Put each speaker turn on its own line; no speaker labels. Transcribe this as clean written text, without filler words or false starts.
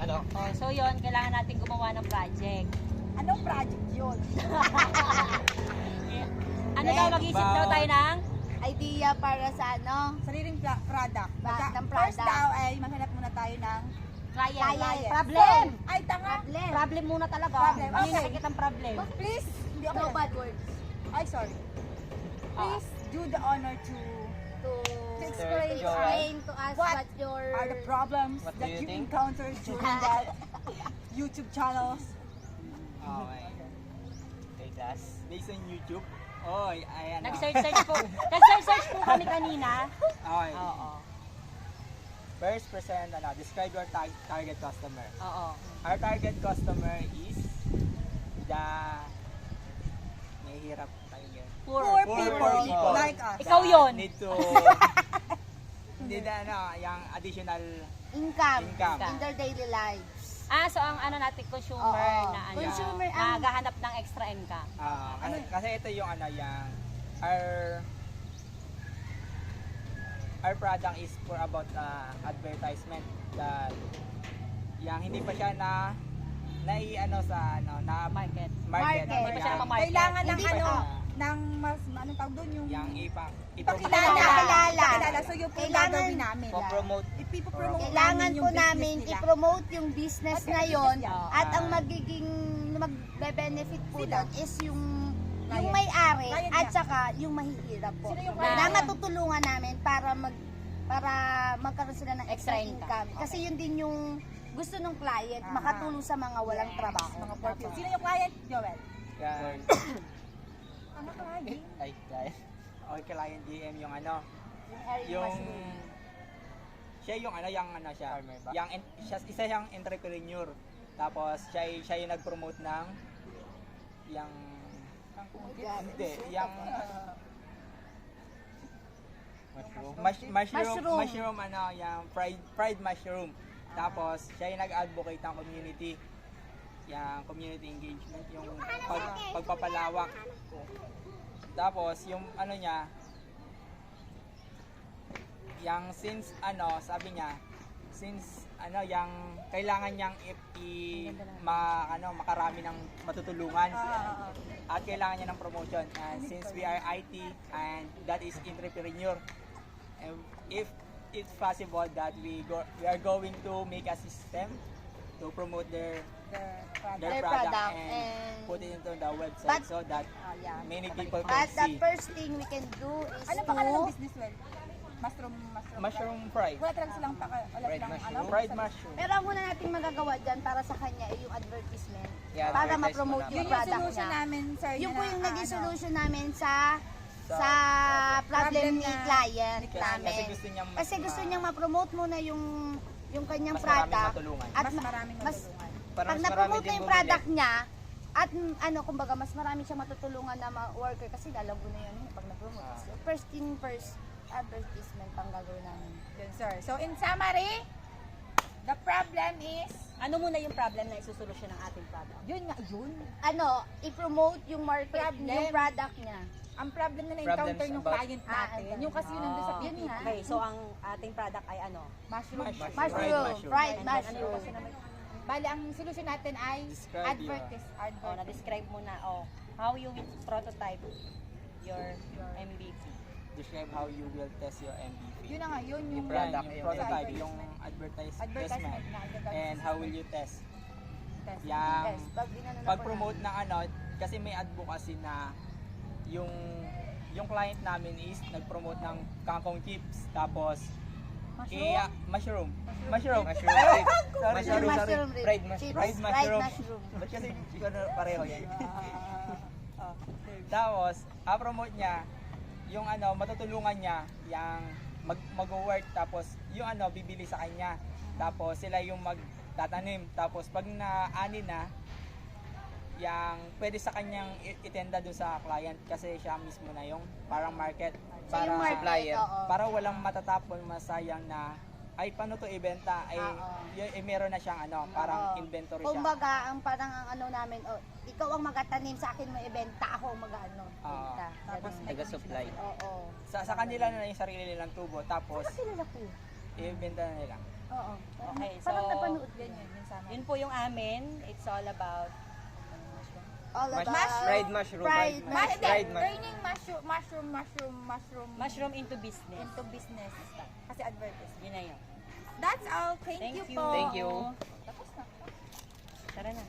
ano?
Oh, so yun, kailangan natin gumawa ng project.
Anong project yun?
Ano daw, mag-isip daw tayo ng
Idea para sa ano?
Sariling product.
Ng
First
product.
daw ay maghanap muna tayo ng
client.
client.
Problem.
So, ay tanga.
Problem.
Problem muna talaga.
Problem,
Yun yung
okay.
nakikitang problem.
Please, hindi ako
No bad words.
Ay, sorry. Please do the honor to
To
explain
explain to us
what
what your
are the problems
What do
that
you
you
think?
encountered during that YouTube channels.
Okay. Okay, class. Based on YouTube. Oh, ayan.
Nag-search po. Nag-search po kami kanina.
Okay.
Oo.
First present, describe your target customer.
Oo.
Our target customer is the nahihirap tayo yun.
Poor
Poor
people
people.
like us.
Ikaw yun.
Need to need yung additional
income,
Income.
in their daily lives.
So ang ano natin, consumer
Oo.
na ano,
Consumer
na
ang-
naghahanap ng extra income.
kasi ito yung yung our product is for about advertisement that yang hindi pa siya na sa na
Market.
market.
Hindi pa siya
Yang-
ma-market.
Kailangan ng
Hindi
ano,
pa.
ng mas, anong tawag doon yung
yang
ipakilala.
Ipakilala.
Ipakilala. So yung
Kailangan-
gagawin namin.
promote
Ipipromote
Kailangan
namin
po
yung business
namin
nila.
i-promote yung business
At
na
yung
yon
business
niya.
at ang magiging magbe-benefit po
Sila.
doon is yung
Client.
may-ari
Client
at
niya.
saka yung mahihirap po.
Sino yung
Na
client?
matutulungan namin para magkaroon sila ng extra
Extra income.
income. Kasi yun din yung gusto ng client, makatulong sa mga walang trabaho.
Mga poor people. Sino yung client? Joel.
yan.
Ang client.
Ay, client. Okay, client DM yung
Yung
yung siya yung siya isa siyang entrepreneur, tapos siya yung nag-promote ng yung hindi yung mushroom yung fried mushroom, tapos siya yung nag-advocate ng community, yung community engagement, yung pagpapalawak. Tapos yung niya, yang since sabi niya, since yang kailangan niyang makarami ng matutulungan at kailangan niya ng promotion, and since we are IT and that is entrepreneur, and if it's possible that we are going to make a system to promote their
Their
product
product
and
and-
put it into the website
But-
so that
Yeah.
many people can
But the
see.
first thing we can do is
Ano
to
pangalan ng business, Well? Mushroom.
Mushroom fry.
Wala talaga silang
Fried mushroom.
Pero ang una nating magagawa dyan para sa kanya ay yung advertisement.
Yeah,
Para
advertise
ma-promote
mo
Yun
yung
yung
product
solution
niya.
namin, sir.
Yun po yung naging
ano,
solution namin sa problem ni
na-
client
Kasi
namin.
gusto niyang
Kasi gusto niyang ma-promote muna yung kanyang
mas maraming
product.
matulungan.
At
Mas maraming
mas,
matulungan.
Para
pag
mas marami
na-promote
din
na yung
bumili.
product niya, at kumbaga mas marami siyang matutulungan na worker kasi lalago na yun pag na-promote. So, first thing first, advertisement ang gagawin namin.
Yun, sir. So, in summary, the problem is,
Ano muna yung problem na isusolusyon ng ating product?
yun nga, yun.
I-promote yung market,
Problem.
yung product niya.
Ang problem na na-encounter
Problems
ng
about-
client natin,
Ah,
yung kasi yun nandun sa
Yun
PPT.
nga.
Okay, so ang ating product ay ano?
Mushroom.
Mushroom.
Mushroom, fried
And then, ano yung
mushroom.
kasi naman?
Bali, ang solution natin ay
Describe
advertise.
Na-describe mo na, how you will prototype your MVP.
Describe how you will test your MVP.
Yun na nga, yun yung
Product,
yung
yung prototype,
advertisement.
yung advertisement,
Advertisement na
and how will you test?
Test.
Yang
Yes, pag inano na po
pag-promote ng kasi may advocacy na yung client namin is nag-promote ng kangkong chips, tapos
Mushroom?
mushroom.
namin.
Sorry.
Mushroom rib,
Fried
chips,
Fried
fried
mushroom.
mushroom.
Ba't kasi hindi ko na pareho yan?
Ah.
Tapos, promote niya yung matutulungan niya yung mag-work, tapos yung bibili sa kanya. Tapos sila yung magtatanim. Tapos pag naani na, yung pwede sa kanyang itenda dun sa client kasi siya mismo na yung parang market
So, yung market,
supplier.
oo.
Para walang matatapon, masayang na ay paano to ibenta, ay
Oo.
meron na siyang parang
Oo.
inventory siya.
Kumbaga, ang parang ang namin, ikaw ang magatanim sa akin mo ibenta, ako ang mag-ano.
Oo.
Benta.
Tapos
Ganun.
may
Taga-supply.
Oo.
Sa kanila na yung sarili nilang tubo, tapos
Kasi nila po.
ibenta na nila.
Oo.
Okay,
Parang
so-
napanood
Yan
yun.
yun, yung sama.
Yun po yung amin. It's all about
All about
Fried mushroom.
fried
Mas, hindi,
Fried mushroom.
turning mushroom
mushroom into business.
into business. Kasi advertisement.
Yun na yun.
That's all. Thank,
Thank
you
you.
po.
Thank you.
Tapos na.
Tara na.